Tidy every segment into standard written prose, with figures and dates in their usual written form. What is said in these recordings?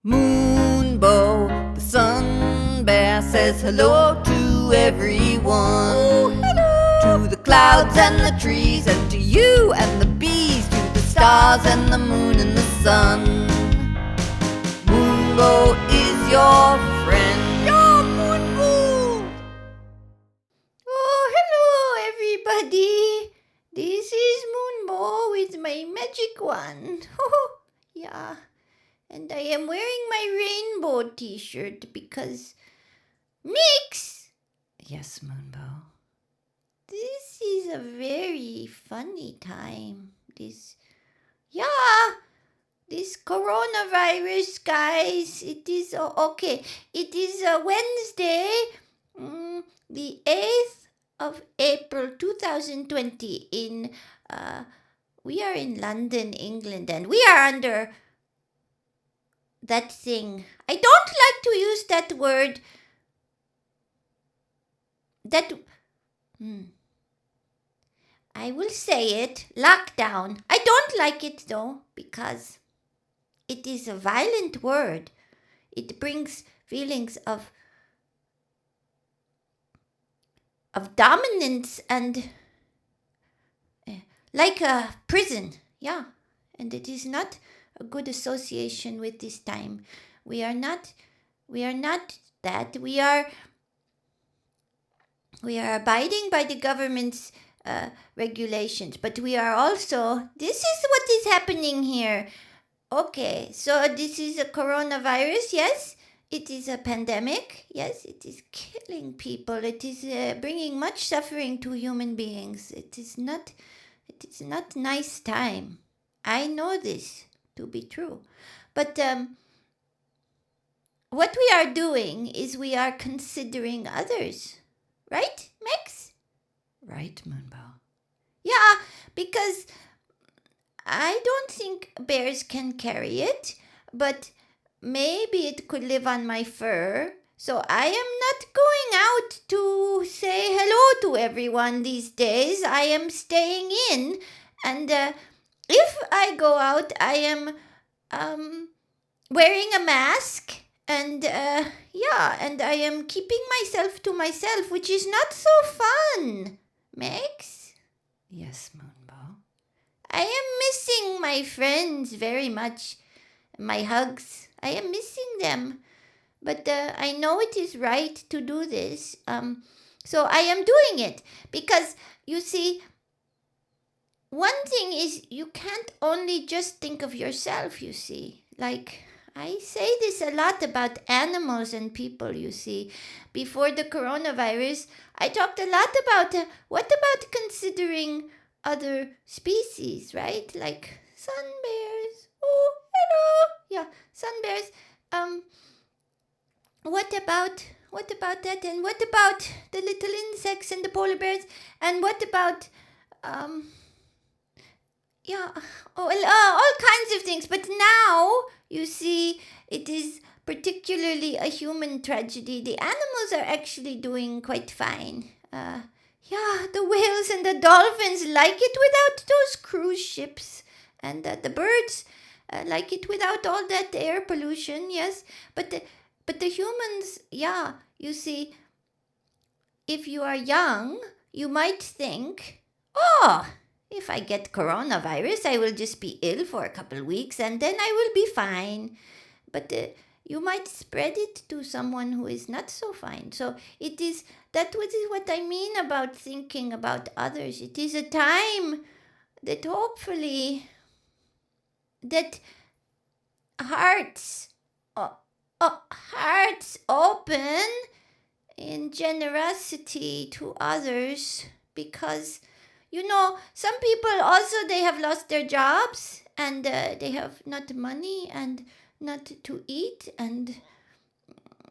Moonbow, the sun bear, says hello to everyone. Oh, hello! To the clouds and the trees, and to you and the bees, to the stars and the moon and the sun. Moonbow is your friend. Yeah, Moonbow! Oh, hello, everybody. This is Moonbow with my magic wand. Yeah. And I am wearing my rainbow t-shirt because Mix! Yes, Moonbow. This is a very funny time. This coronavirus, guys. It is okay. It is Wednesday, the 8th of April 2020 we are in London, England, and we are under that thing. I don't like to use that word. I will say it. Lockdown. I don't like it though, because it is a violent word. It brings feelings of dominance and like a prison. Yeah. And it is not a good association with this time. We are not that. We are abiding by the government's regulations, but we are also, this is what is happening here. Okay, so this is a coronavirus, yes. It is a pandemic, yes. It is killing people. It is bringing much suffering to human beings. It is not nice time. I know this to be true. But what we are doing is we are considering others. Right, Max? Right, Moonbow. Yeah, because I don't think bears can carry it, but maybe it could live on my fur. So I am not going out to say hello to everyone these days. I am staying in, and if I go out, I am wearing a mask, and and I am keeping myself to myself, which is not so fun. Max? Yes, Moonbow. I am missing my friends very much. My hugs. I am missing them. But I know it is right to do this. So I am doing it. Because, you see, one thing is you can't only just think of yourself, you see. Like, I say this a lot about animals and people, you see. Before the coronavirus, I talked a lot about what about considering other species, right? Like sun bears. Oh, hello. Yeah, sun bears. What about that? And what about the little insects and the polar bears? And what about yeah, all kinds of things. But now, you see, it is particularly a human tragedy. The animals are actually doing quite fine. Yeah, the whales and the dolphins like it without those cruise ships. And the birds like it without all that air pollution, yes. But the humans, yeah, you see, if you are young, you might think, oh, if I get coronavirus, I will just be ill for a couple of weeks and then I will be fine. But you might spread it to someone who is not so fine. So it is what I mean about thinking about others. It is a time that hopefully that hearts hearts open in generosity to others, because some people also, they have lost their jobs and they have not money and not to eat, and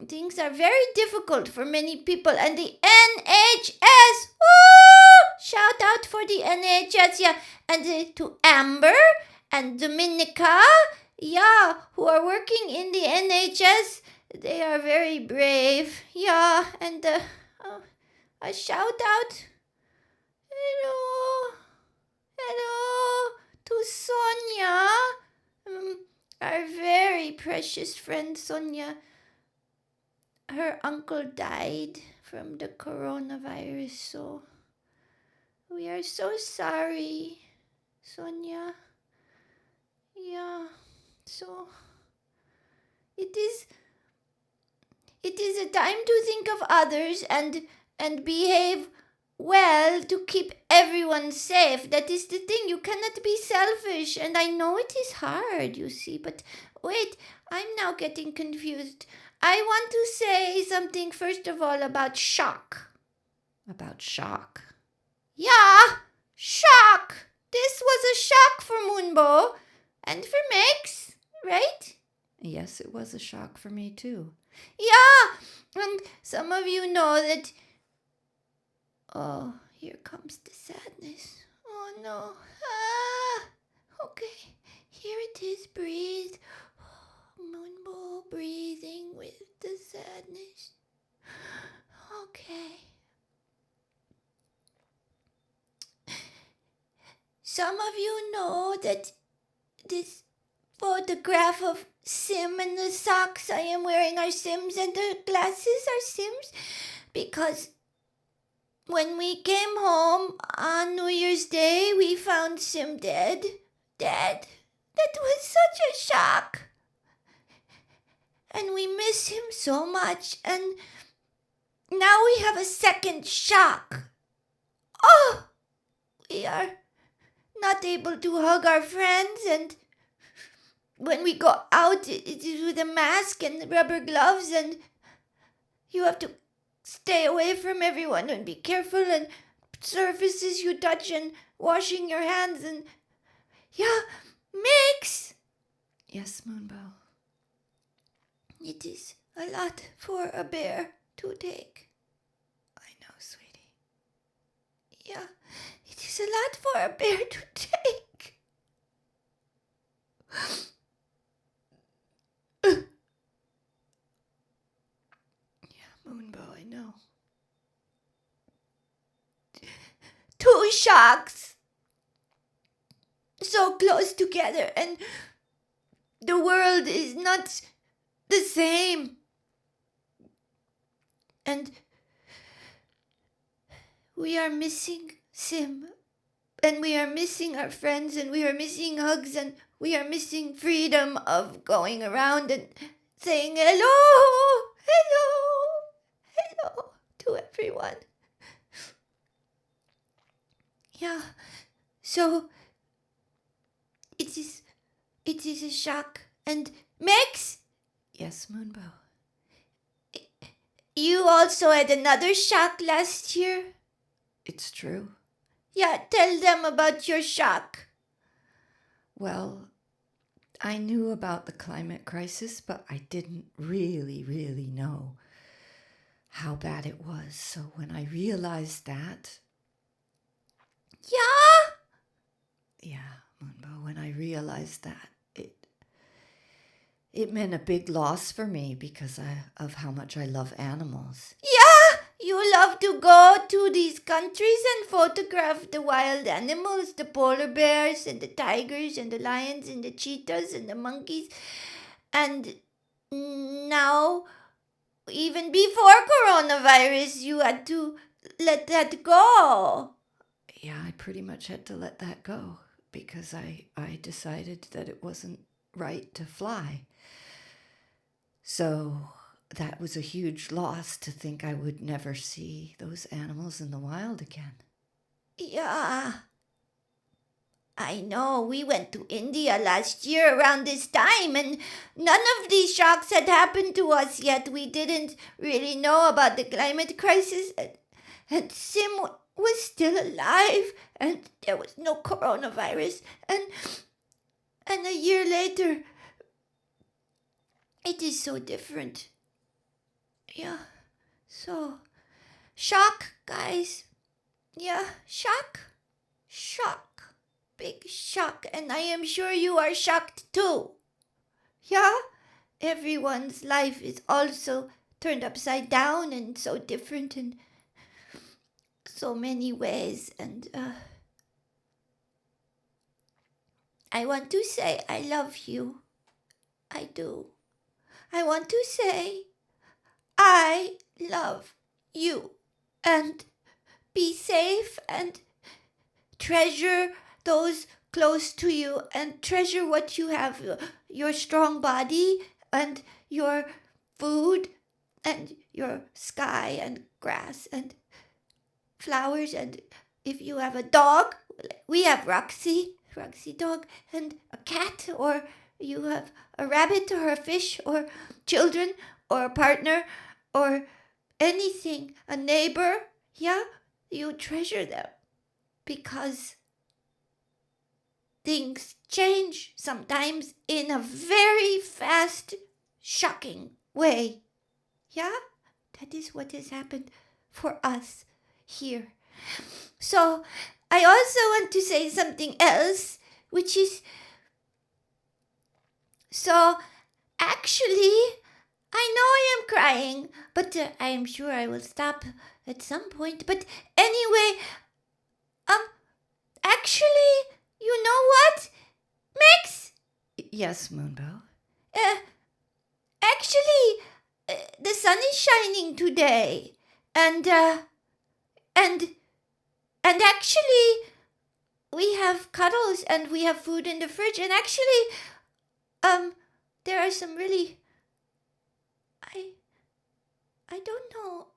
things are very difficult for many people. And the NHS, woo! Shout out for the NHS, yeah. And to Amber and Dominica, yeah, who are working in the NHS. They are very brave, yeah. And a shout out, hello to Sonia. our very precious friend Sonia, her uncle died from the coronavirus, so we are so sorry, Sonia. Yeah, so it is a time to think of others and behave well to keep everyone safe. That is the thing. You cannot be selfish, and I know it is hard, you see, but wait, I'm now getting confused. I want to say something first of all about shock. About shock? Yeah, shock. This was a shock for Moonbow and for Mix, right? Yes, it was a shock for me too. Yeah, and some of you know that. Oh, here comes the sadness. Oh no. Ah, okay, here it is. Breathe. Moonbow breathing with the sadness. Okay. Some of you know that this photograph of Sim and the socks I am wearing are Sim's and the glasses are Sim's because when we came home on New Year's Day, we found Sim dead. Dead. That was such a shock. And we miss him so much. And now we have a second shock. Oh, we are not able to hug our friends, and when we go out, it is with a mask and rubber gloves, and you have to stay away from everyone and be careful, and surfaces you touch and washing your hands, and yeah, Mix. Yes, Moonbow. It is a lot for a bear to take. I know, sweetie. Yeah, it is a lot for a bear to take. Yeah, Moonbow, I know. 2 shocks so close together, and the world is not the same. And we are missing Sim, and we are missing our friends, and we are missing hugs, and we are missing freedom of going around and saying hello, hello, hello to everyone. Yeah, so it is a shock. And Max, Yes, Moonbow. you also had another shock last year. It's true. Yeah, tell them about your shock. Well, I knew about the climate crisis, but I didn't really know how bad it was. So when I realized that, Yeah, Moonbow, when I realized that, it meant a big loss for me because of how much I love animals. yeah, you love to go to these countries and photograph the wild animals, the polar bears and the tigers and the lions and the cheetahs and the monkeys. And now, even before coronavirus, you had to let that go. Yeah, I pretty much had to let that go because I decided that it wasn't right to fly. So that was a huge loss to think I would never see those animals in the wild again. Yeah, I know. We went to India last year around this time, and none of these shocks had happened to us yet. We didn't really know about the climate crisis, and Sim was still alive, and there was no coronavirus. And a year later, it is so different. Yeah, so shock, guys. Yeah, shock. Big shock, and I am sure you are shocked too. Yeah? Everyone's life is also turned upside down and so different in so many ways, and I want to say I love you, I do. I want to say I love you. And be safe and treasure those close to you and treasure what you have, your strong body and your food and your sky and grass and flowers. And if you have a dog, we have Roxy dog, and a cat, or you have a rabbit or a fish or children or a partner or anything, a neighbor, yeah, you treasure them because things change sometimes in a very fast, shocking way. Yeah, that is what has happened for us here. So, I also want to say something else, which is so actually, I know I am crying, but I am sure I will stop at some point. But anyway, actually, you know what, Max? Yes, Moonbow. Actually, the sun is shining today, and and actually, we have cuddles and we have food in the fridge, and actually, there are some really, I don't know.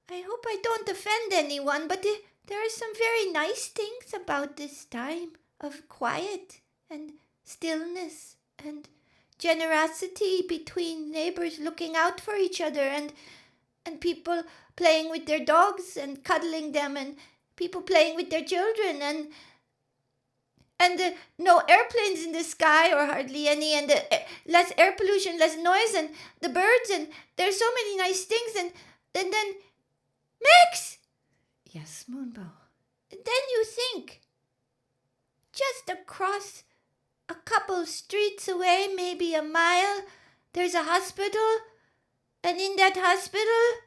I hope I don't offend anyone, but there are some very nice things about this time of quiet and stillness and generosity between neighbors looking out for each other, and people playing with their dogs and cuddling them, and people playing with their children, and no airplanes in the sky or hardly any, and less air pollution, less noise, and the birds, and there's so many nice things, and then Max, Yes, Moonbow. then you think just across a couple streets away, maybe a mile, there's a hospital, and in that hospital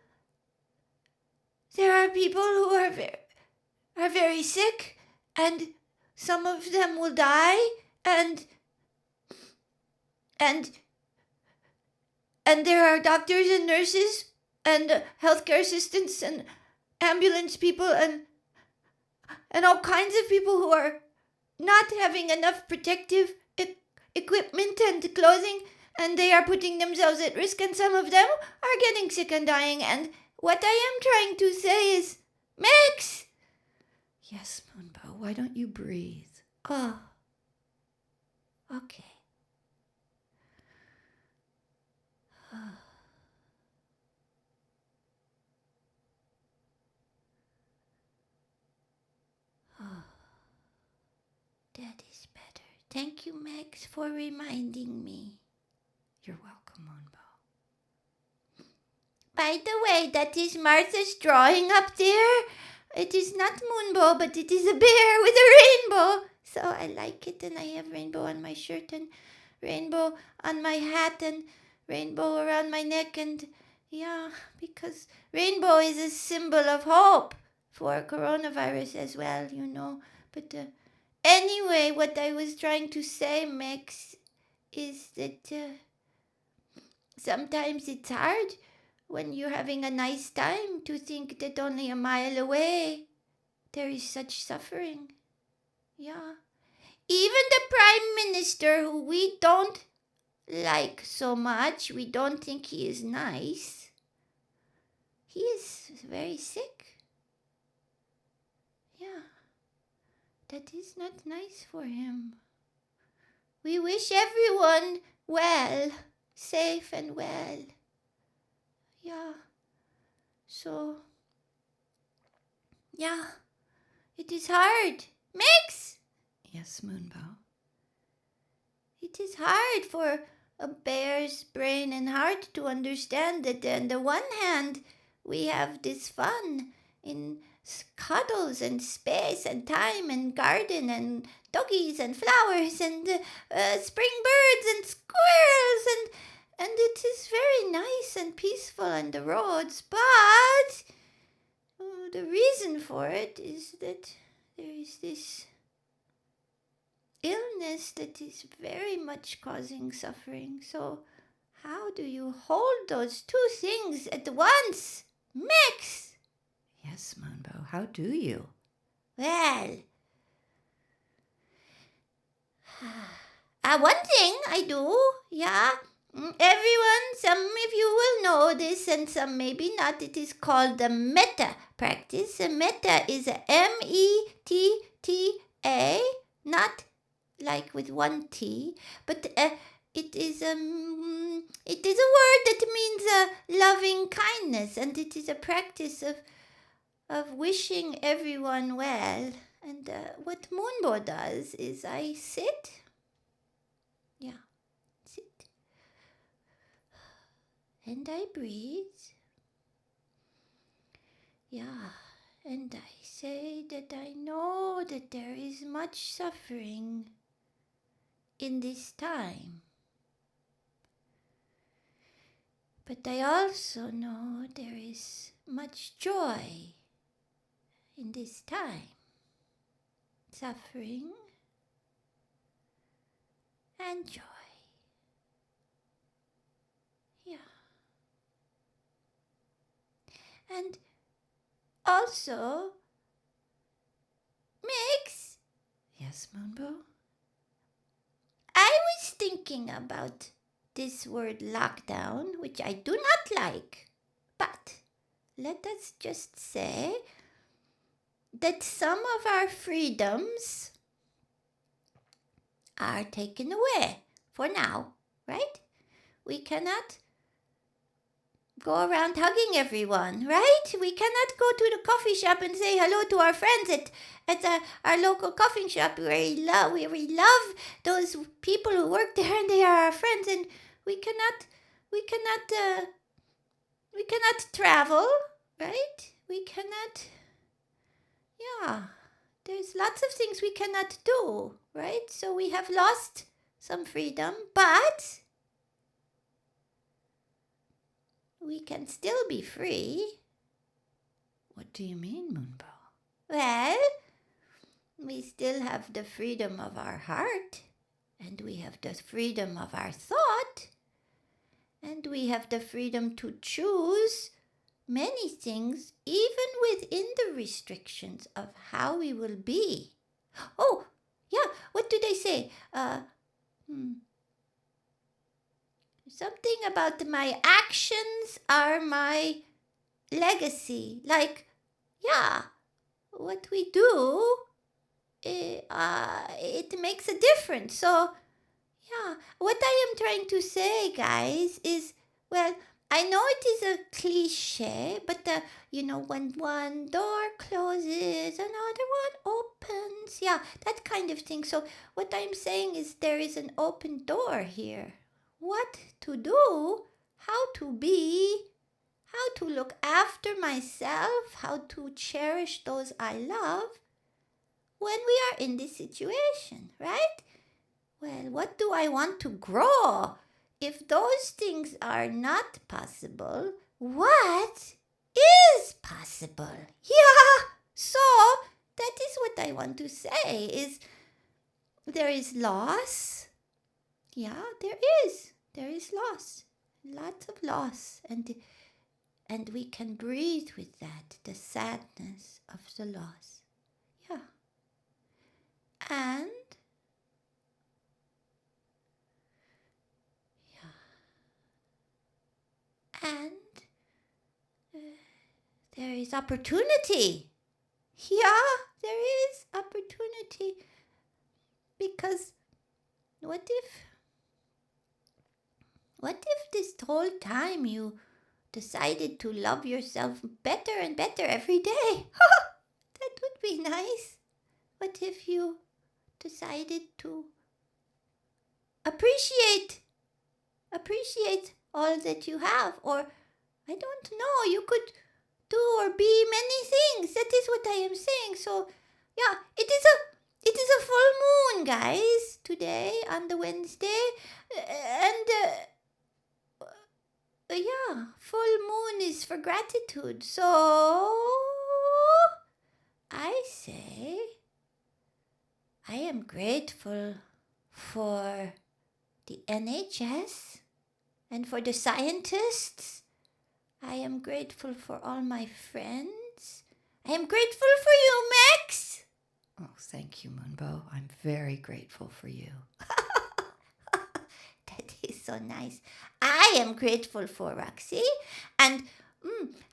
there are people who are very sick, and some of them will die, and there are doctors and nurses and healthcare assistants and ambulance people and all kinds of people who are not having enough protective equipment and clothing, and they are putting themselves at risk, and some of them are getting sick and dying. And what I am trying to say is, Max! Yes, Moonbow. Why don't you breathe? Oh, okay. That is better. Thank you, Max, for reminding me. You're welcome, Moonbow. By the way, that is Martha's drawing up there. It is not Moonbow, but it is a bear with a rainbow. So I like it, and I have rainbow on my shirt and rainbow on my hat and rainbow around my neck, and yeah, because rainbow is a symbol of hope for coronavirus as well, you know. But anyway, what I was trying to say, Max, is that sometimes it's hard when you're having a nice time to think that only a mile away there is such suffering. Yeah. Even the Prime Minister, who we don't like so much, we don't think he is nice, he is very sick. Yeah. That is not nice for him. We wish everyone well, safe and well. Yeah. So, yeah, it is hard. Mix! Yes, Moonbow. It is hard for a bear's brain and heart to understand that on the one hand, we have this fun in cuddles and space and time and garden and doggies and flowers and spring birds and squirrels, and it is very nice and peaceful on the roads, but the reason for it is that there is this illness that is very much causing suffering. So, how do you hold those two things at once? Mix! Yes, Moonbow, how do you? Well, one thing I do, yeah. Everyone, some of you will know this and some maybe not. It is called the metta practice. A metta is a METTA, not like with one T, but it is a word that means loving kindness, and it is a practice of wishing everyone well. And what Moonbow does is I sit. Yeah, sit. And I breathe. Yeah, and I say that I know that there is much suffering in this time. But I also know there is much joy in this time. Suffering and joy. Yeah. And also, Mix, Yes, Moonbow? I was thinking about this word lockdown, which I do not like. But let us just say that some of our freedoms are taken away for now, right? We cannot go around hugging everyone, right? We cannot go to the coffee shop and say hello to our friends at our local coffee shop. We love those people who work there, and they are our friends. And we cannot travel, right? We cannot. Yeah, there's lots of things we cannot do, right? So we have lost some freedom, but we can still be free. What do you mean, Moonbow? Well, we still have the freedom of our heart, and we have the freedom of our thought, and we have the freedom to choose many things, even within the restrictions of how we will be. Oh, yeah, what do they say? Something about my actions are my legacy. Like, yeah, what we do, it makes a difference. So, yeah, what I am trying to say, guys, is, well, I know it is a cliche, but when one door closes, another one opens. Yeah, that kind of thing. So, what I'm saying is there is an open door here. What to do, how to be, how to look after myself, how to cherish those I love when we are in this situation, right? Well, what do I want to grow? If those things are not possible, what is possible? Yeah, so that is what I want to say is there is loss. Yeah, there is. There is loss. Lots of loss. And we can breathe with that, the sadness of the loss. Yeah. And there is opportunity. Yeah, there is opportunity. Because what if this whole time you decided to love yourself better and better every day? That would be nice. What if you decided to appreciate all that you have? Or I don't know, you could do or be many things. That is what I am saying. So yeah, it is a full moon, guys, today on the Wednesday. And yeah, full moon is for gratitude. So I say I am grateful for the NHS and for the scientists. I am grateful for all my friends. I am grateful for you, Max. Oh, thank you, Moonbow. I'm very grateful for you. That is so nice. I am grateful for Roxy. And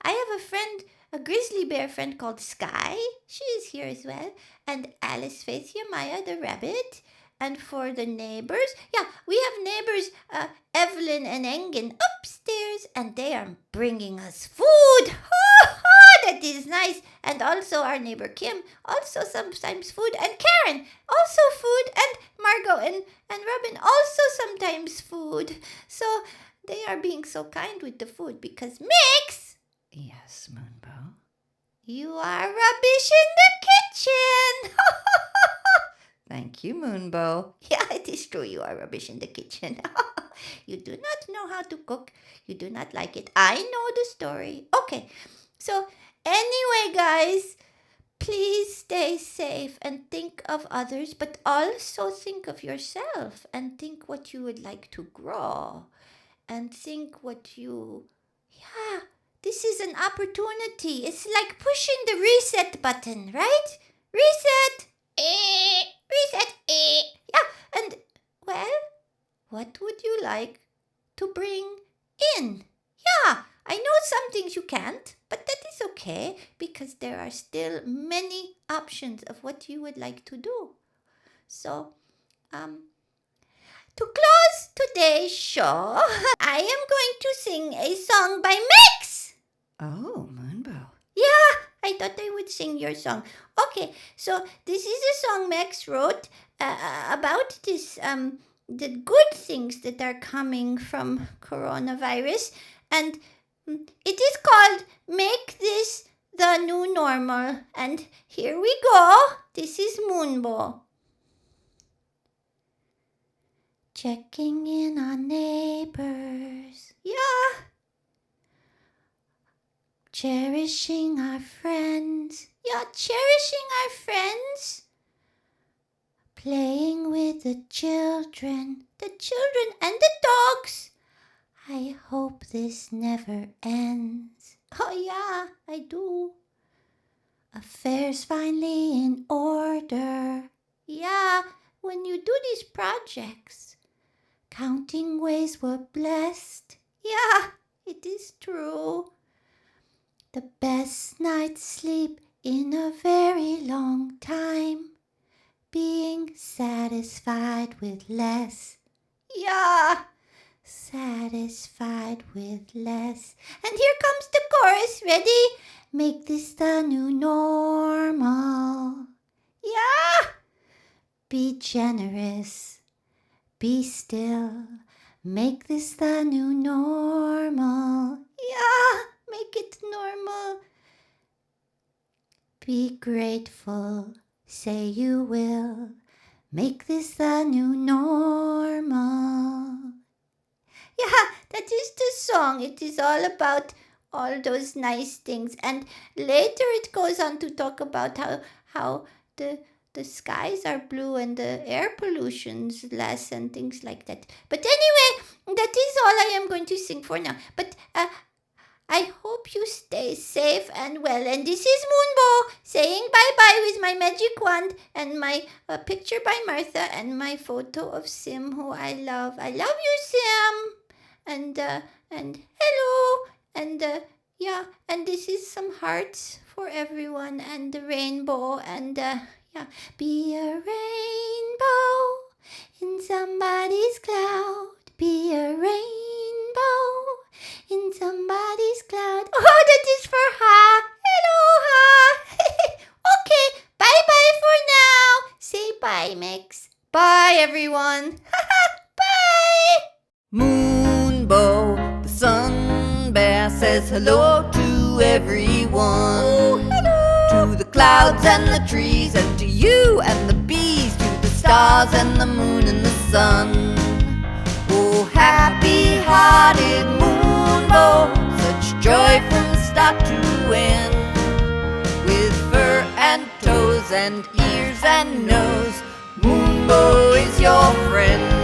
I have a friend, a grizzly bear friend called Sky. She is here as well. And Alice Faith Maya the rabbit. And for the neighbors, we have neighbors, Evelyn and Engen upstairs, and they are bringing us food. That is nice. And also our neighbor Kim, also sometimes food, and Karen, also food, and Margot and Robin, also sometimes food. So they are being so kind with the food because Mix, Yes, Moonbow. you are rubbish in the kitchen. Thank you, Moonbow. Yeah, it is true. You are rubbish in the kitchen. You do not know how to cook. You do not like it. I know the story. Okay, so anyway, guys, please stay safe and think of others, but also think of yourself and think what you would like to grow and think what you. Yeah, this is an opportunity. It's like pushing the reset button, right? Reset. Reset. Yeah, and well, what would you like to bring in? Yeah, I know some things you can't, but that is okay because there are still many options of what you would like to do. So, to close today's show, I am going to sing a song by Mix. Oh, Moonbow. Yeah, I thought I would sing your song. Okay, so this is a song Max wrote about this the good things that are coming from coronavirus, and it is called "Make This the New Normal." And here we go. This is Moonbow. Checking in on neighbors. Yeah. Cherishing our friends. Yeah, cherishing our friends. Playing with the children and the dogs. I hope this never ends. Oh yeah, I do. Affairs finally in order. Yeah, when you do these projects, counting ways we're blessed. Yeah, it is true. The best night's sleep in a very long time. Being satisfied with less. Yeah, satisfied with less. And here comes the chorus. Ready? Make this the new normal. Yeah. Be generous. Be still. Make this the new normal. Yeah, make it normal. Be grateful. Say you will. Make this the new normal. Yeah, that is the song. It is all about all those nice things. And later it goes on to talk about how the skies are blue and the air pollution's less and things like that. But anyway, that is all I am going to sing for now. But I hope you stay safe and well. And this is Moonbow saying bye-bye with my magic wand and my picture by Martha and my photo of Sim, who I love. I love you, Sim. And hello. And yeah, and this is some hearts for everyone and the rainbow. And yeah, be a rainbow in somebody's cloud. Be a rainbow in somebody's cloud. Oh, that is for Ha. Hello, Ha. Okay, bye-bye for now. Say bye, Mix. Bye, everyone. Bye. Moonbow, the sun bear says hello to everyone. Oh, hello. To the clouds and the trees, and to you and the bees, to the stars and the moon and the sun. Oh, happy-hearted Moonbow, such joy from start to end. With fur and toes and ears and nose, your friend.